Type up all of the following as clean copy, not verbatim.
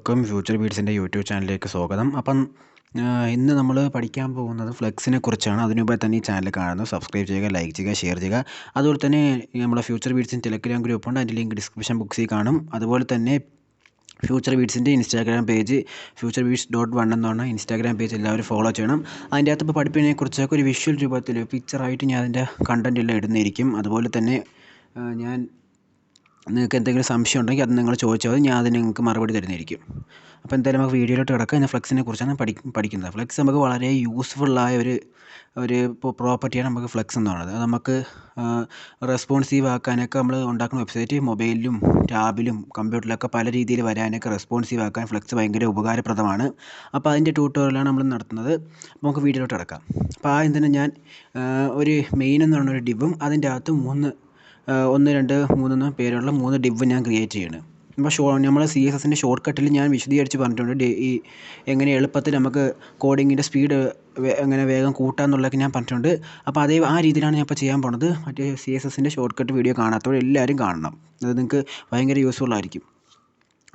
എല്ലാവർക്കും future ബീറ്റ്സിൻ്റെ YouTube ചാനലിലേക്ക് സ്വാഗതം. അപ്പം ഇന്ന് നമ്മൾ പഠിക്കാൻ പോകുന്നത് ഫ്ലെക്സിനെ കുറിച്ചാണ്. അതിനു മുമ്പേ തന്നെ ഈ ചാനൽ കാണുന്നു, സബ്സ്ക്രൈബ് ചെയ്യുക, ലൈക്ക് ചെയ്യുക, ഷെയർ ചെയ്യുക. അതുപോലെ തന്നെ നമ്മുടെ ഫ്യൂച്ചർ ബീറ്റ്സിൻ്റെ ടെലഗ്രാം ഗ്രൂപ്പുണ്ട്, അതിൻ്റെ ലിങ്ക് ഡിസ്ക്രിപ്ഷൻ ബോക്സിൽ കാണും. അതുപോലെ തന്നെ ഫ്യൂച്ചർ ബീറ്റ്സിൻ്റെ ഇൻസ്റ്റാഗ്രാം പേജ് futurebeats.1 എന്നാണ് ഇൻസ്റ്റാഗ്രാം പേജ്, എല്ലാവരും ഫോളോ ചെയ്യണം. അതിൻ്റെ അകത്ത് ഇപ്പോൾ പഠിപ്പിനെ കുറിച്ചൊക്കെ ഒരു വിഷ്വൽ രൂപത്തിൽ പിക്ചറായിട്ട് ഞാൻ അതിൻ്റെ കണ്ടൻറ്റ് എല്ലാം ഇടുന്നതായിരിക്കും. അതുപോലെ തന്നെ ഞാൻ നിങ്ങൾക്ക് എന്തെങ്കിലും സംശയം ഉണ്ടെങ്കിൽ അത് നിങ്ങൾ ചോദിച്ചാൽ മതി, ഞാൻ അതിന് നിങ്ങൾക്ക് മറുപടി തരുന്നതായിരിക്കും. അപ്പോൾ എന്തായാലും നമുക്ക് വീഡിയോയിലോട്ട് കിടക്കാം. ഞാൻ ഫ്ലെക്സിനെ കുറിച്ചാണ് പഠിക്കുന്നത്. ഫ്ലെക്സ് നമുക്ക് വളരെ യൂസ്ഫുള്ളായ ഒരു പ്രോപ്പർട്ടിയാണ് നമുക്ക് ഫ്ലെക്സ് എന്ന് പറയുന്നത്. അത് നമുക്ക് റെസ്പോൺസീവ് ആക്കാനൊക്കെ നമ്മൾ ഉണ്ടാക്കുന്ന വെബ്സൈറ്റ് മൊബൈലിലും ടാബിലും കമ്പ്യൂട്ടറിലൊക്കെ പല രീതിയിൽ വരാനൊക്കെ റെസ്പോൺസീവ് ആക്കാൻ ഫ്ലെക്സ് ഭയങ്കര ഉപകാരപ്രദമാണ്. അപ്പോൾ അതിൻ്റെ ട്യൂട്ടോറിയലാണ് നമ്മൾ നടത്തുന്നത്. അപ്പോൾ നമുക്ക് വീഡിയോയിലോട്ട് കിടക്കാം. അപ്പോൾ ആദ്യം തന്നെ ഞാൻ ഒരു മെയിൻ എന്ന് പറഞ്ഞൊരു ഡിവും അതിൻ്റെ അകത്ത് 1, 2, 3 പേരുള്ള 3 ഡിവ് ഞാൻ ക്രിയേറ്റ് ചെയ്യണം. അപ്പോൾ നമ്മൾ CSSൻ്റെ ഷോർട്ട് കട്ടിൽ ഞാൻ വിശദീകരിച്ച് പറഞ്ഞിട്ടുണ്ട്. ഈ എങ്ങനെ എളുപ്പത്തിൽ നമുക്ക് കോഡിങ്ങിൻ്റെ സ്പീഡ് എങ്ങനെ വേഗം കൂട്ടാമെന്നുള്ളതൊക്കെ ഞാൻ പറഞ്ഞിട്ടുണ്ട്. അപ്പോൾ ആ രീതിയിലാണ് ഞാൻ ഇപ്പോൾ ചെയ്യാൻ പോണത്. മറ്റേ CSSൻ്റെ ഷോർട്ട് കട്ട് വീഡിയോ കാണാത്തവർ എല്ലാവരും കാണണം, അത് നിങ്ങൾക്ക് ഭയങ്കര യൂസ്ഫുൾ ആയിരിക്കും.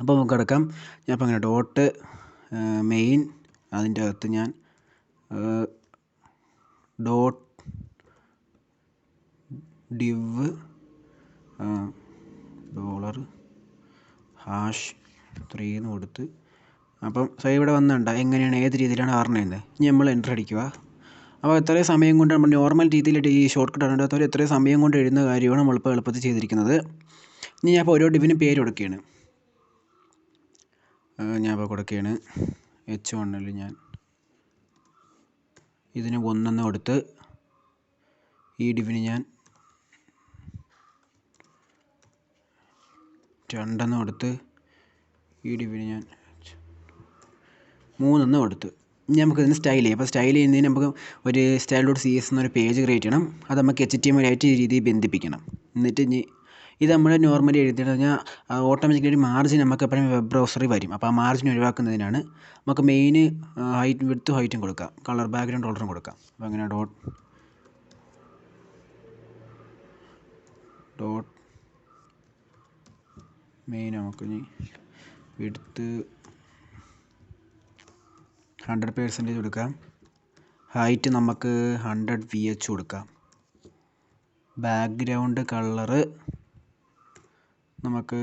അപ്പോൾ നമുക്ക് കിടക്കാം. ഞാൻ ഇപ്പോൾ അങ്ങനെ ഡോട്ട് മെയിൻ, അതിൻ്റെ അകത്ത് ഞാൻ ഡോട്ട് ഡിവ് $#3 എന്ന് കൊടുത്ത്, അപ്പം ഇവിടെ വന്നിട്ടുണ്ട് എങ്ങനെയാണ് ഏത് രീതിയിലാണ് അറിഞ്ഞത്. ഇനി നമ്മൾ എൻ്റർ അടിക്കുക. അപ്പോൾ എത്രയും സമയം കൊണ്ട് നമ്മൾ നോർമൽ രീതിയിൽ ഈ ഷോർട്ട് കട്ട് അറിയാത്തവർ എത്രയും സമയം കൊണ്ട് എഴുതുന്ന കാര്യമാണ് നമ്മളിപ്പോൾ എളുപ്പത്തിൽ ചെയ്തിരിക്കുന്നത്. ഇനി ഞാൻ ഇപ്പോൾ ഓരോ ഡിവിനും പേര് കൊടുക്കുകയാണ്. ഞാൻ ഇപ്പോൾ കൊടുക്കുകയാണ് H1ൽ ഞാൻ ഇതിന് 1 കൊടുത്ത്, ഈ ഡിവിന് ഞാൻ 2 കൊടുത്ത്, ഈ ഡിവിന് ഞാൻ 3 കൊടുത്ത്. ഇനി നമുക്കിതിന് സ്റ്റൈൽ ചെയ്യാം. അപ്പോൾ സ്റ്റൈൽ ചെയ്യുന്നതിന് നമുക്ക് ഒരു style.cs എന്നൊരു പേജ് ക്രിയേറ്റ് ചെയ്യണം. അത് നമുക്ക് HTML ആയിട്ട് ഈ രീതിയിൽ ബന്ധിപ്പിക്കണം. എന്നിട്ട് ഇനി ഇത് നമ്മൾ നോർമലി എഴുതിയിട്ട് കഴിഞ്ഞാൽ ഓട്ടോമാറ്റിക്കലി ഒരു മാർജിൻ നമുക്ക് എപ്പോഴും വെബ് ബ്രൗസറിൽ വരും. അപ്പോൾ ആ മാർജിൻ ഒഴിവാക്കുന്നതിനാണ് നമുക്ക് മെയിൻ വിഡ്ത്തും ഹൈറ്റും കൊടുക്കാം, കളർ ബാക്ക്ഗ്രൗണ്ട് കളറും കൊടുക്കാം. അപ്പോൾ അങ്ങനെ ഡോട്ട് മെയിൻ നമുക്ക് ഇനി വിഡ്ത്ത് 100% കൊടുക്കാം, ഹൈറ്റ് നമുക്ക് 100 VH കൊടുക്കാം, ബാക്ക്ഗ്രൗണ്ട് കളറ് നമുക്ക്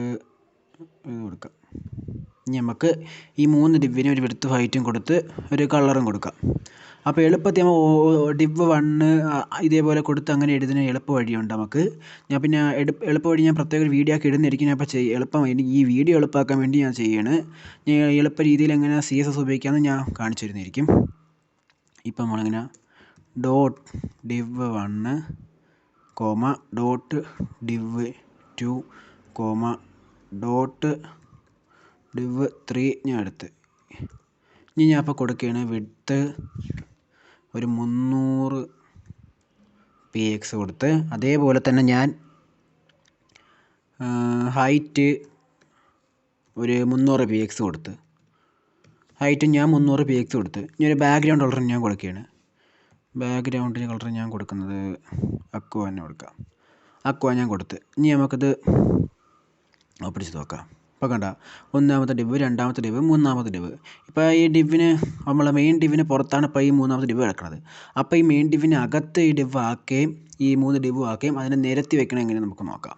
ഇത് കൊടുക്കാം. ഇനി നമുക്ക് ഈ 3 ഡിവിന് ഒരു വിഡ്ത്തും ഹൈറ്റും കൊടുത്ത് ഒരു കളറും കൊടുക്കാം. അപ്പോൾ എളുപ്പത്തിൽ നമ്മൾ div 1 ഇതേപോലെ കൊടുത്ത് അങ്ങനെ എഴുതുന്ന എളുപ്പ വഴിയുണ്ട് നമുക്ക്. ഞാൻ പിന്നെ എളുപ്പ വഴി ഞാൻ പ്രത്യേക ഒരു വീഡിയോ ആക്കി ഇടുന്നതായിരിക്കും. ഞാൻ ഇപ്പോൾ എളുപ്പം എനിക്ക് ഈ വീഡിയോ എളുപ്പമാക്കാൻ വേണ്ടി ഞാൻ ചെയ്യാണ്. ഞാൻ എളുപ്പ രീതിയിൽ എങ്ങനെ CSS ഉപയോഗിക്കാമെന്ന് ഞാൻ കാണിച്ചു തരുന്നതായിരിക്കും. ഇപ്പം നമ്മളിങ്ങനെ dot div 1, dot div 2, dot div 3 ഞാൻ എടുത്ത്. ഇനി ഞാൻ ഇപ്പോൾ കൊടുക്കുകയാണ് വിഡ്ത്ത് ഒരു 300 px കൊടുത്ത്, അതേപോലെ തന്നെ ഞാൻ ഹൈറ്റ് ഒരു 300 px കൊടുത്ത്, ഹൈറ്റ് ഞാൻ 300 px കൊടുത്ത്. ഇനി ഒരു ബാക്ക്ഗ്രൗണ്ട് കളർ ഞാൻ കൊടുക്കുകയാണ്. ബാക്ക്ഗ്രൗണ്ടിന് കളർ ഞാൻ കൊടുക്കുന്നത് അക്വ തന്നെ കൊടുക്കാം. അക്വ ഞാൻ കൊടുത്ത്. ഇനി നമുക്കിത് പിടിച്ച് നോക്കാം. ഇപ്പോൾ കണ്ട 1ാമത്തെ ഡിവ്, 2ാമത്തെ ഡിവ്, 3ാമത്തെ ഡിവ്. ഇപ്പോൾ ഈ ഡിവിന് നമ്മൾ മെയിൻ ഡിവിന് പുറത്താണ് ഇപ്പോൾ ഈ 3ാമത്തെ ഡിവ് കിടക്കുന്നത്. അപ്പോൾ ഈ മെയിൻ ഡിവിന് അകത്ത് ഈ ഡിവ് ആക്കുകയും ഈ 3 ഡിവ് ആക്കുകയും അതിനെ നിരത്തി വെക്കണം എങ്ങനെ നമുക്ക് നോക്കാം.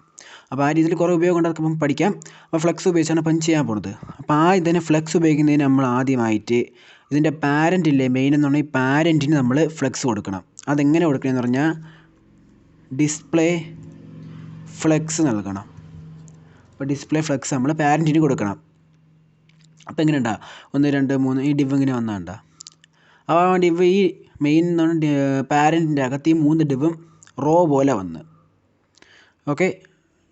അപ്പോൾ ആ രീതിയിൽ കുറേ ഉപയോഗം ഉണ്ട്, അതൊക്കെ നമുക്ക് പഠിക്കാം. അപ്പോൾ ഫ്ലെക്സ് ഉപയോഗിച്ചാണ് അപ്പം ചെയ്യാൻ പോകുന്നത്. അപ്പോൾ ഇതിനെ ഫ്ലെക്സ് ഉപയോഗിക്കുന്നതിന് നമ്മൾ ആദ്യമായിട്ട് ഇതിൻ്റെ പാരൻ്റ് ഇല്ലേ, മെയിൻ എന്ന് പറഞ്ഞാൽ ഈ പാരൻറ്റിന് നമ്മൾ ഫ്ലെക്സ് കൊടുക്കണം. അതെങ്ങനെ കൊടുക്കണമെന്ന് പറഞ്ഞാൽ ഡിസ്പ്ലേ ഫ്ലെക്സ് നൽകണം. അപ്പോൾ ഡിസ്പ്ലേ ഫ്ലെക്സ് നമ്മൾ പാരൻറ്റിന് കൊടുക്കണം. അപ്പോൾ എങ്ങനെ ഉണ്ടാ 1, 2, 3 ഈ ഡിവ് ഇങ്ങനെ വന്നാണ്ട. അപ്പോൾ ആ ഡിവ് ഈ മെയിൻ എന്നാണ് പാരൻറ്റിൻ്റെ അകത്ത് ഈ 3 ഡിവും റോ പോലെ വന്ന്. ഓക്കെ,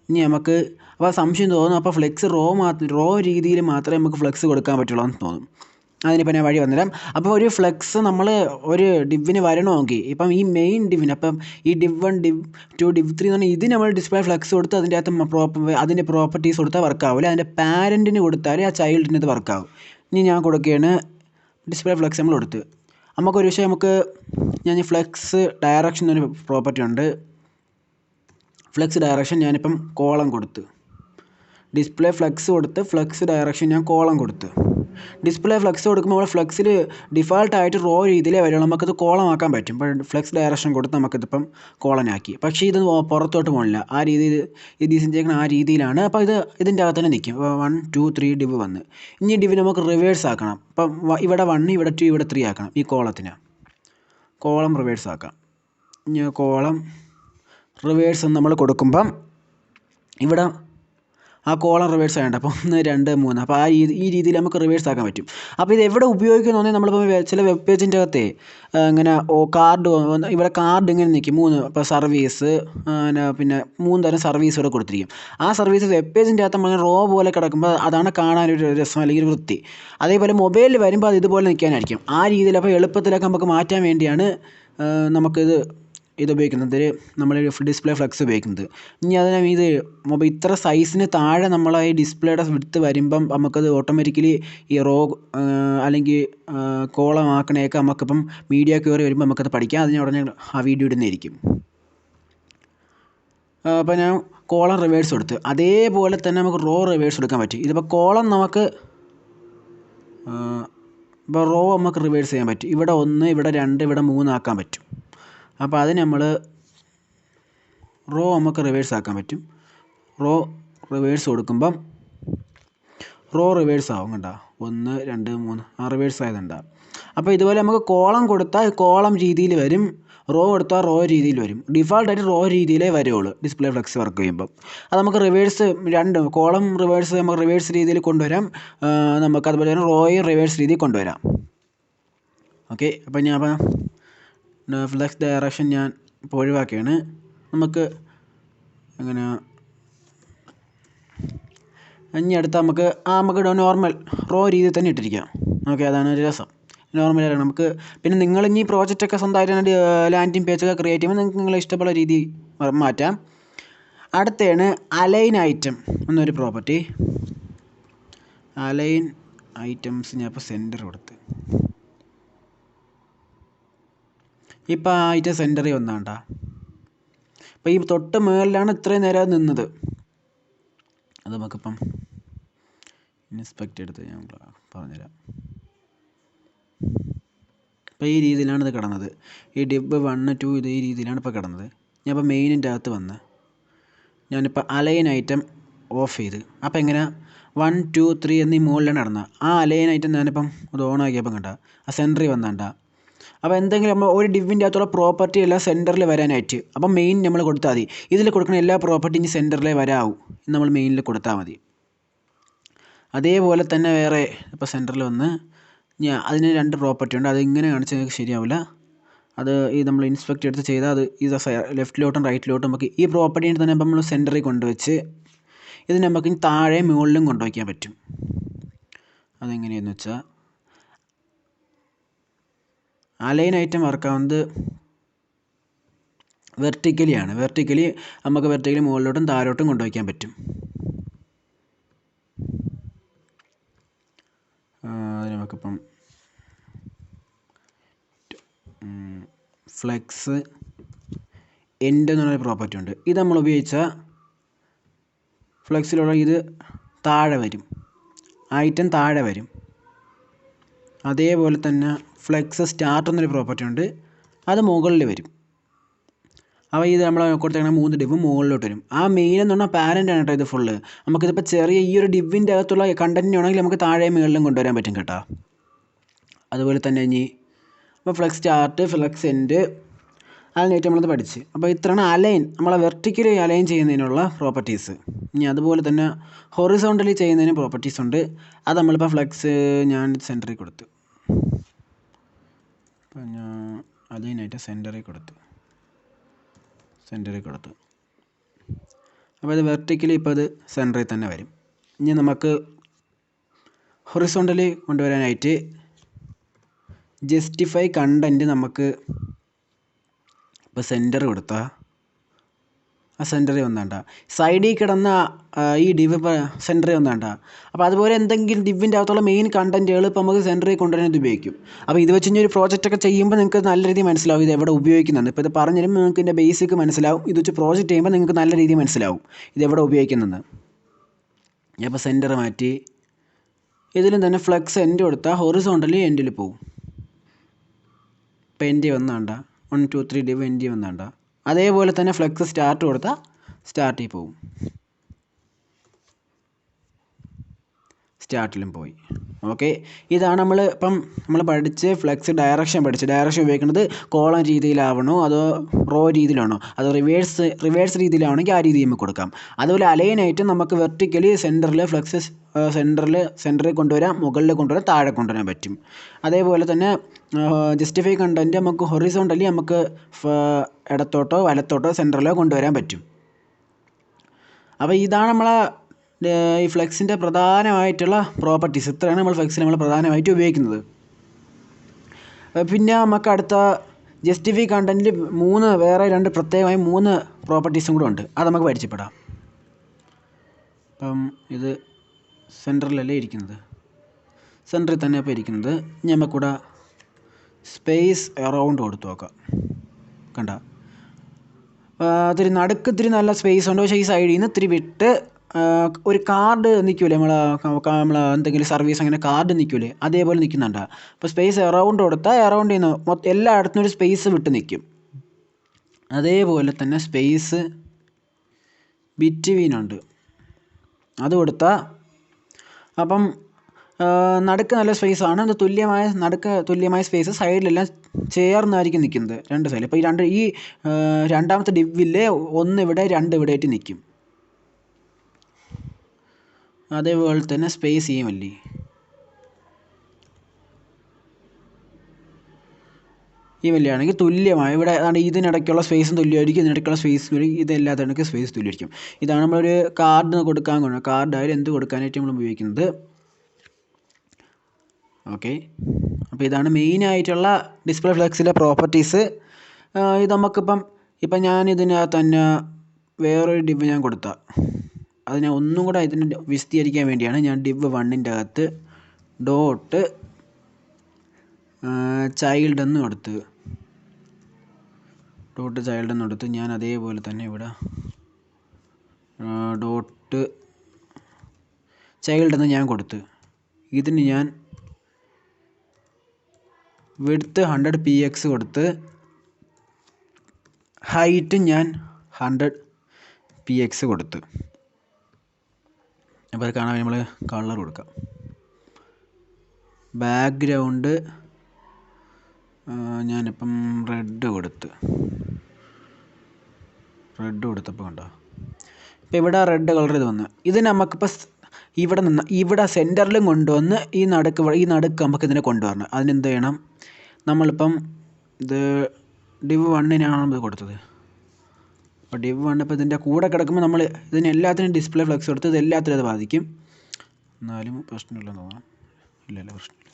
ഇനി നമുക്ക് അപ്പോൾ സംശയം തോന്നും, അപ്പോൾ ഫ്ലെക്സ് റോ രീതിയിൽ മാത്രമേ നമുക്ക് ഫ്ലെക്സ് കൊടുക്കാൻ പറ്റുള്ളൂ എന്ന് തോന്നും. അതിനിപ്പോൾ ഞാൻ വഴി വന്നിടാം. അപ്പോൾ ഒരു ഫ്ലെക്സ് നമ്മൾ ഒരു ഡിവിന് വരണമെങ്കിൽ ഇപ്പം ഈ മെയിൻ ഡിവിന്, അപ്പം ഈ div 1, div 2, div 3 എന്ന് പറഞ്ഞാൽ ഇത് നമ്മൾ ഡിസ്പ്ലേ ഫ്ലെക്സ് കൊടുത്ത് അതിൻ്റെ അകത്ത് അതിൻ്റെ പ്രോപ്പർട്ടീസ് കൊടുത്താൽ വർക്കാവില്ല. അതിൻ്റെ പാരൻറ്റിന് കൊടുത്താൽ ആ ചൈൽഡിന് ഇത് വർക്കാവും. ഇനി ഞാൻ കൊടുക്കുകയാണ് ഡിസ്പ്ലേ ഫ്ലെക്സ് നമ്മൾ കൊടുത്ത്. നമുക്കൊരു വിഷയം ഞാൻ ഫ്ലെക്സ് ഡയറക്ഷൻ എന്നൊരു പ്രോപ്പർട്ടി ഉണ്ട്. ഫ്ലെക്സ് ഡയറക്ഷൻ ഞാനിപ്പം കോളം കൊടുത്ത്, ഡിസ്പ്ലേ ഫ്ലെക്സ് കൊടുത്ത് ഫ്ലെക്സ് ഡയറക്ഷൻ ഞാൻ കോളം കൊടുത്ത്. ഡിസ്പ്ലേ ഫ്ലെക്സ് കൊടുക്കുമ്പോൾ നമ്മൾ ഫ്ലെക്സിൽ ഡിഫാൾട്ടായിട്ട് റോ രീതിയിലേ വരുള്ളൂ. നമുക്കത് കോളമാക്കാൻ പറ്റും. ഇപ്പോൾ ഫ്ലെക്സ് ഡയറക്ഷൻ കൊടുത്ത് നമുക്കിതിപ്പം കോളനാക്കി. പക്ഷേ ഇത് പുറത്തോട്ട് പോകില്ല. ആ രീതിയിൽ ഇത് ഡിസൈൻ ചെയ്യുന്ന ആ രീതിയിലാണ്. അപ്പോൾ ഇതിൻ്റെ അകത്ത് തന്നെ നിൽക്കും. അപ്പോൾ 1 2 3 ഡിവ് വന്ന് ഇനി ഡിവ് നമുക്ക് റിവേഴ്സ് ആക്കണം. അപ്പം ഇവിടെ 1 ഇവിടെ 2 ഇവിടെ 3 ആക്കണം. ഈ കോളം റിവേഴ്സ് ആക്കാം. ഇനി കോളം റിവേഴ്സ് നമ്മൾ കൊടുക്കുമ്പം ഇവിടെ ആ കോളം റിവേഴ്സ് ആയതുകൊണ്ട് അപ്പോൾ 1 2 3 അപ്പോൾ ഈ രീതിയിൽ നമുക്ക് റിവേഴ്സ് ആക്കാൻ പറ്റും. അപ്പോൾ ഇത് എവിടെ ഉപയോഗിക്കുന്നതെന്ന് നമ്മളിപ്പോൾ ചില വെബ് പേജിൻ്റെ അകത്തെ ഇങ്ങനെ കാർഡ് ഇവിടെ കാർഡ് ഇങ്ങനെ നിൽക്കും 3 ഇപ്പോൾ സർവീസ് പിന്നെ 3 തരം സർവീസ് ഇവിടെ കൊടുത്തിരിക്കും. ആ സർവീസ് വെബ് പേജിൻ്റെ അകത്ത് നമ്മൾ റോ പോലെ കിടക്കുമ്പോൾ അതാണ് കാണാനൊരു രസം അല്ലെങ്കിൽ ഒരു വൃത്തി. അതേപോലെ മൊബൈലിൽ വരുമ്പോൾ അത് ഇതുപോലെ നിൽക്കാനായിരിക്കും. ആ രീതിയിൽ അപ്പോൾ എളുപ്പത്തിലൊക്കെ നമുക്ക് മാറ്റാൻ വേണ്ടിയാണ് നമുക്കിത് ഉപയോഗിക്കുന്നത്. നമ്മൾ ഡിസ്പ്ലേ ഫ്ലെക്സ് ഉപയോഗിക്കുന്നത്. ഇനി അതിന് ഇത് ഇത്ര സൈസിന് താഴെ നമ്മൾ ഈ ഡിസ്പ്ലേയുടെ വിഡ്ത്ത് വരുമ്പം നമുക്കത് ഓട്ടോമാറ്റിക്കലി ഈ റോ അല്ലെങ്കിൽ കോളം ആക്കണേയൊക്കെ നമുക്കിപ്പം മീഡിയ കയറി വരുമ്പോൾ നമുക്കത് പഠിക്കാം. അതിന് ഉടനെ ആ വീഡിയോ ഇടുന്നതായിരിക്കും. അപ്പോൾ ഞാൻ കോളം റിവേഴ്സ് കൊടുത്ത് അതേപോലെ തന്നെ നമുക്ക് റോ റിവേഴ്സ് എടുക്കാൻ പറ്റും. ഇതിപ്പോൾ കോളം നമുക്ക് ഇപ്പോൾ റോ നമുക്ക് റിവേഴ്സ് ചെയ്യാൻ പറ്റും. ഇവിടെ 1 ഇവിടെ 2 ഇവിടെ 3 ആക്കാൻ പറ്റും. അപ്പോൾ അതിന് നമ്മൾ റോ നമുക്ക് റിവേഴ്സ് ആക്കാൻ പറ്റും. റോ റിവേഴ്സ് കൊടുക്കുമ്പം റോ റിവേഴ്സ് ആവും കണ്ടോ 1 2 3 ആ റിവേഴ്സ് ആയതുണ്ടാവും. അപ്പോൾ ഇതുപോലെ നമുക്ക് കോളം കൊടുത്താൽ കോളം രീതിയിൽ വരും, റോ കൊടുത്താൽ റോ രീതിയിൽ വരും. ഡിഫാൾട്ടായിട്ട് റോ രീതിയിലേ വരുള്ളൂ ഡിസ്പ്ലേ ഫ്ലെക്സ് വർക്ക് ചെയ്യുമ്പം. അത് നമുക്ക് റിവേഴ്സ് കോളം റിവേഴ്സ് നമുക്ക് റിവേഴ്സ് രീതിയിൽ കൊണ്ടുവരാം. നമുക്ക് അതുപോലെ തന്നെ റോയും റിവേഴ്സ് രീതിയിൽ കൊണ്ടുവരാം. ഓക്കെ, അപ്പോൾ ഞാൻ ഫ്ലെക്സ് ഡയറക്ഷൻ ഞാൻ ഇപ്പോൾ ഒഴിവാക്കിയാണ്. നമുക്ക് അങ്ങനെ ഇനി അടുത്ത നമുക്ക് നോർമൽ റോ രീതിയിൽ തന്നെ ഇട്ടിരിക്കാം. ഓക്കെ, അതാണ് ഒരു രസം. നോർമലായിട്ട് നമുക്ക് പിന്നെ നിങ്ങൾ ഇനി പ്രോജക്റ്റൊക്കെ സ്വന്തമായിട്ട് ലാൻഡിങ് പേജൊക്കെ ക്രിയേറ്റ് ചെയ്യുമ്പോൾ നിങ്ങൾക്ക് നിങ്ങളെ ഇഷ്ടമുള്ള രീതി മാറ്റാം. അടുത്തതാണ് അലൈൻ ഐറ്റം എന്നൊരു പ്രോപ്പർട്ടി. അലൈൻ ഐറ്റംസ് ഞാൻ ഇപ്പോൾ സെൻറ്റർ കൊടുത്ത് ഇപ്പോൾ ആ ഐറ്റം സെൻറ്ററിൽ വന്നാണ്ടാ. അപ്പോൾ ഈ തൊട്ട് മുകളിലാണ് ഇത്രയും നേരം നിന്നത്. അത് നമുക്കിപ്പം ഇൻസ്പെക്റ്റ് എടുത്ത് ഞാൻ പറഞ്ഞുതരാം. അപ്പോൾ ഈ രീതിയിലാണ് ഇത് കിടന്നത്. ഈ ഡിബ് 1 2 ഇത് ഈ രീതിയിലാണ് ഇപ്പോൾ കിടന്നത്. ഞാൻ ഇപ്പോൾ മെയിനിൻ്റെ അകത്ത് വന്ന് ഞാനിപ്പോൾ അലൈൻ ഐറ്റം ഓഫ് ചെയ്ത് അപ്പോൾ എങ്ങനെ 1 2 3 എന്നീ മുകളിലാണ് കിടന്നത്. ആ അലൈൻ ഐറ്റം ഞാനിപ്പം അത് ഓൺ ആക്കിയപ്പം കണ്ട ആ സെൻറ്ററിൽ വന്നാണ്ട. അപ്പോൾ എന്തെങ്കിലും നമ്മൾ ഒരു ഡിവിൻ്റെ അകത്തുള്ള പ്രോപ്പർട്ടി എല്ലാം സെൻറ്ററിൽ വരാനായിട്ട് അപ്പം മെയിൻ നമ്മൾ കൊടുത്താൽ മതി. ഇതിൽ കൊടുക്കുന്ന എല്ലാ പ്രോപ്പർട്ടിയും സെൻറ്ററിലേ വരാവൂ. നമ്മൾ മെയിനിൽ കൊടുത്താൽ മതി. അതേപോലെ തന്നെ വേറെ ഇപ്പോൾ സെൻറ്ററിൽ വന്ന് അതിന് 2 പ്രോപ്പർട്ടി ഉണ്ട്. അതിങ്ങനെ കാണിച്ചാൽ നിങ്ങൾക്ക് ശരിയാവില്ല. അത് ഈ നമ്മൾ ഇൻസ്പെക്ട് എടുത്ത് ചെയ്താൽ അത് ഇത് ലെഫ്റ്റിലോട്ടും റൈറ്റിലോട്ടും നമുക്ക് ഈ പ്രോപ്പർട്ടീനെ തന്നെ നമ്മൾ സെൻറ്ററിൽ കൊണ്ടുവച്ച് ഇത് നമുക്ക് താഴെ മുകളിലും കൊണ്ടുവയ്ക്കാൻ പറ്റും. അതെങ്ങനെയാണെന്ന് വെച്ചാൽ അലൈൻ ഐറ്റം വർക്കാവുന്നത് വെർട്ടിക്കലിയാണ്. നമുക്ക് വെർട്ടിക്കലി മുകളിലോട്ടും താഴോട്ടും കൊണ്ടുവയ്ക്കാൻ പറ്റും. അത് നമുക്കിപ്പം ഫ്ലെക്സ് എൻഡ് എന്ന് പറഞ്ഞൊരു പ്രോപ്പർട്ടി ഉണ്ട്. ഇത് നമ്മൾ ഉപയോഗിച്ചാൽ ഫ്ലെക്സിലുള്ള ഇത് താഴെ വരും, ഐറ്റം താഴെ വരും. അതേപോലെ തന്നെ ഫ്ലെക്സ് സ്റ്റാർട്ട് എന്നൊരു പ്രോപ്പർട്ടി ഉണ്ട്, അത് മുകളിൽ വരും. അപ്പോൾ ഇത് നമ്മൾ കൊടുത്തേക്കുന്ന 3 ഡിവ് മുകളിലോട്ട് വരും. ആ മെയിൻ എന്ന് പറഞ്ഞാൽ പാരൻ്റ് ആണ് കേട്ടോ ഇത് ഫുള്ള്. നമുക്കിതിപ്പോൾ ചെറിയ ഈ ഒരു ഡിവിൻ്റെ അകത്തുള്ള കണ്ടൻറ്റിനാണെങ്കിൽ നമുക്ക് താഴെ മുകളിലും കൊണ്ടുവരാൻ പറ്റും കേട്ടോ. അതുപോലെ തന്നെ ഇനി അപ്പോൾ ഫ്ലെക്സ് സ്റ്റാർട്ട് ഫ്ലെക്സ് എൻഡ് അതിനായിട്ട് നമ്മളത് പഠിച്ച്. അപ്പോൾ ഇത്രയാണ് അലൈൻ, നമ്മളെ വെർട്ടിക്കലി അലൈൻ ചെയ്യുന്നതിനുള്ള പ്രോപ്പർട്ടീസ്. ഇനി അതുപോലെ തന്നെ ഹൊറിസോണ്ടലി ചെയ്യുന്നതിന് പ്രോപ്പർട്ടീസ് ഉണ്ട്. അത് നമ്മളിപ്പോൾ ഫ്ലെക്സ് ഞാൻ സെൻറ്ററിൽ കൊടുത്തു. അപ്പോൾ ഞാൻ അലൈനായിട്ട് സെൻറ്ററിൽ കൊടുത്തു. അപ്പോൾ ഇത് വെർട്ടിക്കലി ഇപ്പോൾ ഇത് സെൻറ്ററിൽ തന്നെ വരും. ഇനി നമുക്ക് ഹൊറിസോണ്ടലി കൊണ്ടുവരാനായിട്ട് ജസ്റ്റിഫൈ കണ്ടൻറ്റ് നമുക്ക് ഇപ്പോൾ സെൻറ്റർ കൊടുത്താൽ ആ സെൻറ്ററിൽ വന്നാണ്ട, സൈഡിൽ കിടന്ന ഈ ഡിവ് ഇപ്പോൾ സെൻറ്ററിൽ വന്നാണ്ട. അപ്പോൾ അതുപോലെ എന്തെങ്കിലും ഡിവിൻ്റെ അകത്തുള്ള മെയിൻ കണ്ടൻറ്റുകൾ ഇപ്പോൾ നമുക്ക് സെൻറ്ററിൽ കൊണ്ടുവരാൻ ഇത് ഉപയോഗിക്കും. അപ്പോൾ ഇത് വെച്ച് ഒരു പ്രോജക്റ്റൊക്കെ ചെയ്യുമ്പോൾ നിങ്ങൾക്ക് നല്ല രീതിയിൽ മനസ്സിലാവും ഇത് എവിടെ ഉപയോഗിക്കുന്നുണ്ട്. ഇപ്പോൾ ഇത് പറഞ്ഞു തരുമ്പോൾ നിങ്ങൾക്ക് ഇതിൻ്റെ ബേസിക് മനസ്സിലാവും. ഇത് വെച്ച് പ്രോജക്റ്റ് ചെയ്യുമ്പോൾ നിങ്ങൾക്ക് നല്ല രീതിയിൽ മനസ്സിലാവും ഇത് എവിടെ ഉപയോഗിക്കുന്നെന്ന്. ഞാൻ ഇപ്പോൾ സെൻറ്റർ മാറ്റി ഇതിലും തന്നെ ഫ്ലെക്സ് എൻഡ് കൊടുത്താൽ ഹൊറിസോണ്ടലി എൻഡിൽ പോവും. ഇപ്പോൾ എൻഡ് വന്നാണ്ട 1 2 3 ഡിവ് എൻഡ് വന്നാണ്ട. അതേപോലെ തന്നെ ഫ്ലെക്സ് സ്റ്റാർട്ട് കൊടുത്താൽ സ്റ്റാർട്ടിൽ പോവും, സ്റ്റാർട്ടിലും പോയി. ഓക്കെ, ഇതാണ് നമ്മൾ പഠിച്ച് ഫ്ലെക്സ് ഡയറക്ഷൻ ഡയറക്ഷൻ ഉപയോഗിക്കുന്നത് കോളം രീതിയിലാവണോ അതോ റോ രീതിയിലാണോ അതോ റിവേഴ്സ് രീതിയിലാണെങ്കിൽ ആ രീതിയിൽ നമുക്ക് കൊടുക്കാം. അതുപോലെ അലൈനായിട്ട് നമുക്ക് വെർട്ടിക്കലി സെൻറ്ററിൽ ഫ്ലെക്സ് സെൻറ്ററിൽ കൊണ്ടുവരാം, മുകളിൽ കൊണ്ടുവരാം, താഴെ കൊണ്ടുവരാൻ പറ്റും. അതേപോലെ തന്നെ ജസ്റ്റിഫൈ കണ്ടൻറ്റ് നമുക്ക് ഹൊറിസോണ്ടലി നമുക്ക് ഇടത്തോട്ടോ വലത്തോട്ടോ സെൻറ്ററിലോ കൊണ്ടുവരാൻ പറ്റും. അപ്പോൾ ഇതാണ് നമ്മളെ ഈ ഫ്ലെക്സിൻ്റെ പ്രധാനമായിട്ടുള്ള പ്രോപ്പർട്ടീസ്. ഇത്രയാണ് നമ്മൾ ഫ്ലെക്സിൽ പ്രധാനമായിട്ട് ഉപയോഗിക്കുന്നത്. പിന്നെ നമുക്ക് അടുത്ത ജസ്റ്റിഫൈ കണ്ടൻറ്റിൽ വേറെ രണ്ട് പ്രത്യേകമായി 3 പ്രോപ്പർട്ടീസും കൂടെ ഉണ്ട്. അത് നമുക്ക് പരിചയപ്പെടാം. അപ്പം ഇത് സെൻറ്ററിലല്ലേ ഇരിക്കുന്നത്, സെൻറ്ററിൽ തന്നെ ഇപ്പോൾ ഇരിക്കുന്നത്. നമുക്കിവിടെ സ്പേസ് അറൗണ്ട് കൊടുത്തു നോക്കാം. കണ്ട ഇത്തിരി നല്ല സ്പേസ് ഉണ്ട്. പക്ഷേ ഈ സൈഡിൽ നിന്ന് ഇത്തിരി വിട്ട് ഒരു കാർഡ് നിൽക്കൂലേ, നമ്മൾ എന്തെങ്കിലും സർവീസ് അങ്ങനെ കാർഡ് നിൽക്കൂലേ, അതേപോലെ നിൽക്കുന്നുണ്ട്. അപ്പോൾ സ്പേസ് അറൗണ്ട് കൊടുത്താൽ അറൗണ്ടിൽ നിന്ന് എല്ലായിടത്തും ഒരു സ്പേസ് വിട്ട് നിൽക്കും. അതേപോലെ തന്നെ സ്പേസ് ബിറ്റ്വീൻ ഉണ്ട്, അത് കൊടുത്താൽ അപ്പം നടുക്ക് നല്ല സ്പേസാണ്. അത് തുല്യമായ സ്പേസ് സൈഡിലെല്ലാം ചേർന്നായിരിക്കും നിൽക്കുന്നത്, രണ്ട് സൈഡിൽ. ഇപ്പോൾ ഈ രണ്ടാമത്തെ ഡിവിലെ 1 ഇവിടെ 2 ഇവിടെ ആയിട്ട് നിൽക്കും. അതേപോലെ തന്നെ സ്പേസ് ചെയ്യുമല്ലേ, ഈ വലിയാണെങ്കിൽ തുല്യമായി ഇവിടെ ഇതിനിടയ്ക്കുള്ള സ്പേസും തുല്യമായിരിക്കും, ഇതിനിടയ്ക്കുള്ള സ്പേസ് ഇതെല്ലാത്തിടയ്ക്ക് സ്പേസ് തുല്യമായിരിക്കും. ഇതാണ് നമ്മളൊരു കാർഡ് കൊടുക്കാൻ കൊണ്ടു, കാർഡായാലും എന്ത് കൊടുക്കാനായിട്ട് നമ്മൾ ഉപയോഗിക്കുന്നത്. ഓക്കെ, അപ്പോൾ ഇതാണ് മെയിനായിട്ടുള്ള ഡിസ്പ്ലേ ഫ്ലെക്സിലെ പ്രോപ്പർട്ടീസ്. ഇത് ഇപ്പം ഞാൻ ഇതിനകത്ത് തന്നെ വേറൊരു ഡിവ് ഞാൻ കൊടുത്താൽ അത് ഞാൻ ഒന്നും കൂടെ ഇതിന് വിശദീകരിക്കാൻ വേണ്ടിയാണ് ഞാൻ ഡിവ് 1ൻ്റെ അകത്ത് ഡോട്ട് ചൈൽഡ് എന്ന് കൊടുത്ത് ഞാൻ അതേപോലെ തന്നെ ഇവിടെ ഡോട്ട് ചൈൽഡ് എന്ന് ഞാൻ കൊടുത്ത് ഇതിന് ഞാൻ വിഡ്ത്ത് 100 px കൊടുത്ത് ഹൈറ്റ് ഞാൻ 100 px കൊടുത്ത്. അപ്പോൾ അത് കാണാൻ നമ്മൾ കളർ കൊടുക്കാം. ബാക്ക്ഗ്രൗണ്ട് ഞാനിപ്പം റെഡ് കൊടുത്തപ്പോൾ കണ്ടോ, ഇപ്പോൾ ഇവിടെ റെഡ് കളർ ഇത് വന്നു. ഇത് നമുക്കിപ്പോൾ ഇവിടെ സെൻറ്ററിലും കൊണ്ടുവന്ന് ഈ നടുക്ക് നമുക്ക് ഇതിനെ കൊണ്ടുവരണം. അതിനെന്ത് ചെയ്യണം, നമ്മളിപ്പം ഇത് ഡിവ് 1-നാണ് ഇത് കൊടുത്തത്. അപ്പോൾ ഡിവ് 1 ഇപ്പോൾ ഇതിൻ്റെ കൂടെ കിടക്കുമ്പോൾ നമ്മൾ ഇതിനെല്ലാത്തിനും ഡിസ്പ്ലേ ഫ്ലെക്സ് കൊടുത്ത് ഇതെല്ലാത്തിനും അത് ബാധിക്കും. എന്നാലും പ്രശ്നമില്ലെന്ന് തോന്നാം. ഇല്ലല്ല, പ്രശ്നമില്ല.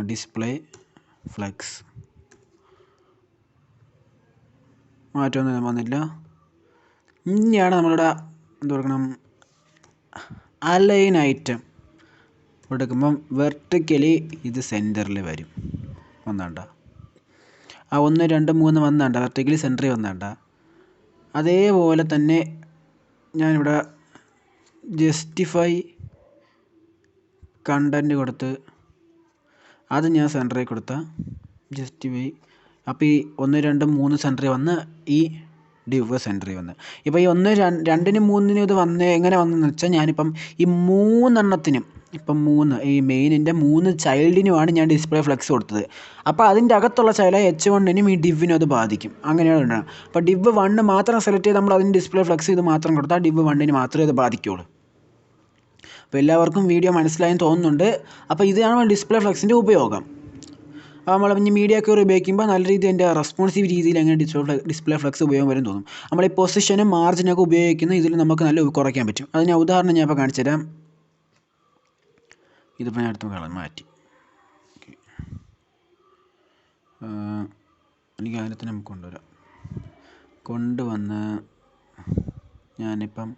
ഡിസ്പ്ലേ ഫ്ലെക്സ് മാറ്റമൊന്നും വന്നില്ല. ഇനിയാണ് നമ്മളിവിടെ എന്ത് കൊടുക്കണം, അലൈൻ ഐറ്റം കൊടുക്കുമ്പം വെർട്ടിക്കലി ഇത് സെൻറ്ററിൽ വരും. വന്നാണ്ട 1 2 3 വന്നാണ്ട വെർട്ടിക്കലി സെൻറ്ററിൽ വന്നാണ്ട. അതേപോലെ തന്നെ ഞാനിവിടെ ജസ്റ്റിഫൈ കണ്ടൻറ്റ് കൊടുത്ത് അത് ഞാൻ സെൻറ്ററിൽ കൊടുത്താൽ ജസ്റ്റിഫൈ, അപ്പോൾ ഈ 1 2 3 സെൻറ്ററിൽ വന്ന് ഈ ഡിവ് സെൻറ്ററിൽ വന്ന്. ഇപ്പോൾ ഈ 1 2 3 ഇത് എങ്ങനെ വന്നെന്ന് വെച്ചാൽ ഞാനിപ്പം ഈ 3 എണ്ണത്തിനും ഇപ്പം ഈ മെയിനിൻ്റെ 3 ചൈൽഡിനുമാണ് ഞാൻ ഡിസ്പ്ലേ ഫ്ലെക്സ് കൊടുത്തത്. അപ്പോൾ അതിൻ്റെ അകത്തുള്ള ചൈൽഡ് H1-നും ഈ ഡിവിനും അത് ബാധിക്കും. അങ്ങനെയാണ് ഉണ്ടാകുക. അപ്പോൾ ഡിവ് 1 മാത്രം സെലക്ട് ചെയ്ത് നമ്മൾ അതിന് ഡിസ്പ്ലേ ഫ്ലെക്സ് ഇത് മാത്രം കൊടുത്താൽ ഡിവ് 1-ന് മാത്രമേ ഇത് ബാധിക്കുകയുള്ളൂ. അപ്പോൾ എല്ലാവർക്കും വീഡിയോ മനസ്സിലായെന്ന് തോന്നുന്നുണ്ട്. അപ്പോൾ ഇതാണ് ഡിസ്പ്ലേ ഫ്ലെക്സിൻ്റെ ഉപയോഗം. നമ്മൾ ഇനി മീഡിയ ക്യൂർ ഉപയോഗിക്കുമ്പോൾ നല്ല രീതിയിൽ അതിൻ്റെ റെസ്പോൺസീവ് രീതിയിൽ എങ്ങനെ ഡിസ്പ്ലേ ഫ്ലെക്സ് ഉപയോഗം വരും തോന്നും. നമ്മൾ ഈ പൊസിഷനും മാർജിനൊക്കെ ഉപയോഗിക്കുന്ന ഇതിൽ നമുക്ക് നല്ല കുറയ്ക്കാൻ പറ്റും. അത് ഞാൻ ഉദാഹരണം ഞാൻ ഇപ്പോൾ കാണിച്ചു തരാം. ഇതിപ്പോൾ ഞാൻ അടുത്ത കളർ മാറ്റി. എനിക്ക് അതിനകത്ത് നമുക്ക് കൊണ്ടുവന്ന് ഞാനിപ്പം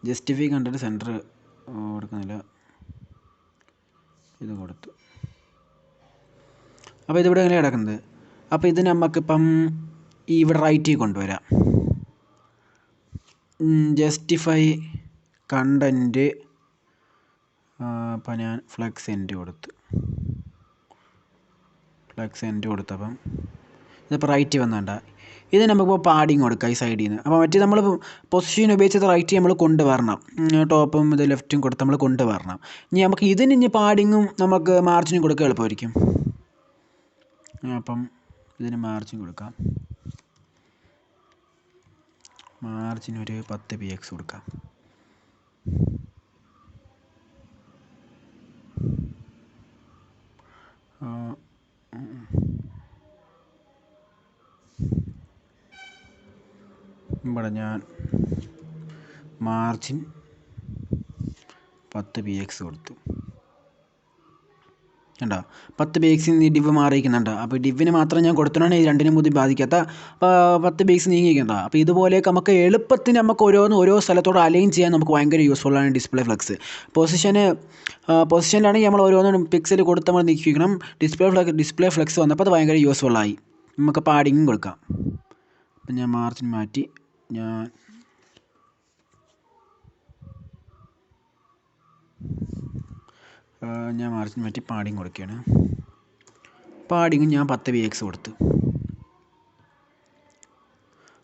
ജസ്റ്റിഫൈ കണ്ടിട്ട് സെൻറ്റർ കൊടുക്കുന്നില്ല, ഇത് കൊടുത്തു. അപ്പോൾ ഇതിവിടെ എങ്ങനെ കിടക്കുന്നത്, അപ്പോൾ ഇത് നമുക്കിപ്പം ഇവിടെ റൈറ്റിൽ കൊണ്ടുവരാം. ജസ്റ്റിഫൈ കണ്ടൻറ്റ് അപ്പോൾ ഞാൻ ഫ്ലെക്സ് എൻഡ് കൊടുത്തപ്പം ഇതിപ്പോൾ റൈറ്റ് വന്നണ്ട. ഇത് നമുക്കിപ്പോൾ പാഡിങ് കൊടുക്കാം ഈ സൈഡിൽ നിന്ന്. അപ്പോൾ മറ്റേ നമ്മൾ പൊസിഷൻ ഉപയോഗിച്ചത് റൈറ്റ് നമ്മൾ കൊണ്ടുവരണം, ടോപ്പും ഇത് ലെഫ്റ്റും കൊടുത്ത് നമ്മൾ കൊണ്ടുവരണം. ഇനി നമുക്ക് ഇതിന് പാഡിങ്ങും നമുക്ക് മാർജിനും കൊടുക്കാൻ എളുപ്പമായിരിക്കും. അപ്പം ഇതിന് മാർജിൻ കൊടുക്കാം. മാർജിൻ ഒരു 10 px കൊടുക്കാം. ഇവിടെ ഞാൻ മാർജിൻ 10 px കൊടുത്തു. കണ്ടോ 10 px ഈ ഡിവ് മാറിയിരിക്കുന്നുണ്ട്. അപ്പോൾ ഡിവിന് മാത്രം ഞാൻ കൊടുത്തോണ്ടാണ് ഈ രണ്ടിനും ബുദ്ധി ബാധിക്കാത്ത. അപ്പോൾ 10 px നീങ്ങിയിരിക്കണ്ട. അപ്പോൾ ഇതുപോലെയൊക്കെ നമുക്ക് എളുപ്പത്തിന് നമുക്ക് ഓരോ സ്ഥലത്തോട് അലൈൻ ചെയ്യാൻ നമുക്ക് ഭയങ്കര യൂസ്ഫുള്ളാണ് ഡിസ്പ്ലേ ഫ്ലെക്സ്. പൊസിഷനിലാണെങ്കിൽ നമ്മൾ ഓരോന്നും പിക്സൽ കൊടുത്ത് നമ്മൾ നീക്കിക്കണം. ഡിസ്പ്ലേ ഫ്ലെക്സ് വന്നപ്പോൾ അത് ഭയങ്കര യൂസ്ഫുള്ളായി. നമുക്ക് പാഡിങ്ങും കൊടുക്കാം. അപ്പം ഞാൻ മാർജിൻ മാറ്റി മാർജിൻ മാറ്റി പാഡിങ് കൊടുക്കുകയാണ്. പാഡിങ് ഞാൻ 10 px കൊടുത്തു.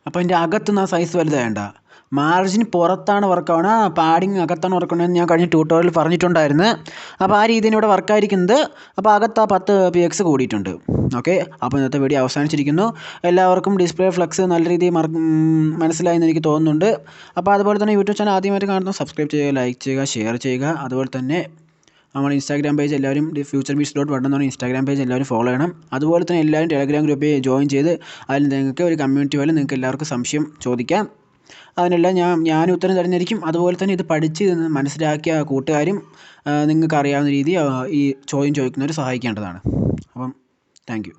അപ്പോൾ അതിൻ്റെ അകത്തുനിന്ന് ആ സൈസ് വലുതായണ്ട. മാർജിൻ പുറത്താണ് വർക്കാവണം, പാഡിങ് അകത്താണ് വർക്കാവണമെന്ന് ഞാൻ കഴിഞ്ഞ ട്യൂട്ടോറിയൽ പറഞ്ഞിട്ടുണ്ടായിരുന്നു. അപ്പോൾ ആ രീതിയിൽ ഇവിടെ വർക്കായിരിക്കുന്നത്. അപ്പോൾ അകത്ത് ആ 10 px കൂടിയിട്ടുണ്ട്. ഓക്കെ, അപ്പോൾ ഇന്നത്തെ വീഡിയോ അവസാനിച്ചിരിക്കുന്നു. എല്ലാവർക്കും ഡിസ്പ്ലേ ഫ്ലെക്സ് നല്ല രീതിയിൽ മനസ്സിലായെന്ന് എനിക്ക് തോന്നുന്നുണ്ട്. അപ്പോൾ അതുപോലെ തന്നെ യൂട്യൂബ് ചാനൽ ആദ്യമായിട്ട് കാണുന്നത് സബ്സ്ക്രൈബ് ചെയ്യുക, ലൈക്ക് ചെയ്യുക, ഷെയർ ചെയ്യുക. അതുപോലെ തന്നെ നമ്മൾ ഇൻസ്റ്റാഗ്രാം പേജ് എല്ലാവരും futurebeats.1 എന്ന് പറഞ്ഞ ഇൻസ്റ്റാഗ്രാം പേജ് എല്ലാവരും ഫോളോ ചെയ്യണം. അതുപോലെ തന്നെ എല്ലാവരും ടെലഗ്രാം ഗ്രൂപ്പിൽ ജോയിൻ ചെയ്ത് അതിൽ നിങ്ങൾക്ക് ഒരു കമ്മ്യൂണിറ്റി പോലെ നിങ്ങൾക്ക് എല്ലാവർക്കും സംശയം ചോദിക്കാം. അതിനെല്ലാം ഞാൻ ഉത്തരം തരുന്നതായിരിക്കും. അതുപോലെ തന്നെ ഇത് പഠിച്ച് മനസ്സിലാക്കിയ കൂട്ടുകാരും നിങ്ങൾക്ക് അറിയാവുന്ന രീതി ഈ ചോദ്യം ചോദിക്കുന്നവർ സഹായിക്കേണ്ടതാണ്. അപ്പം താങ്ക് യു.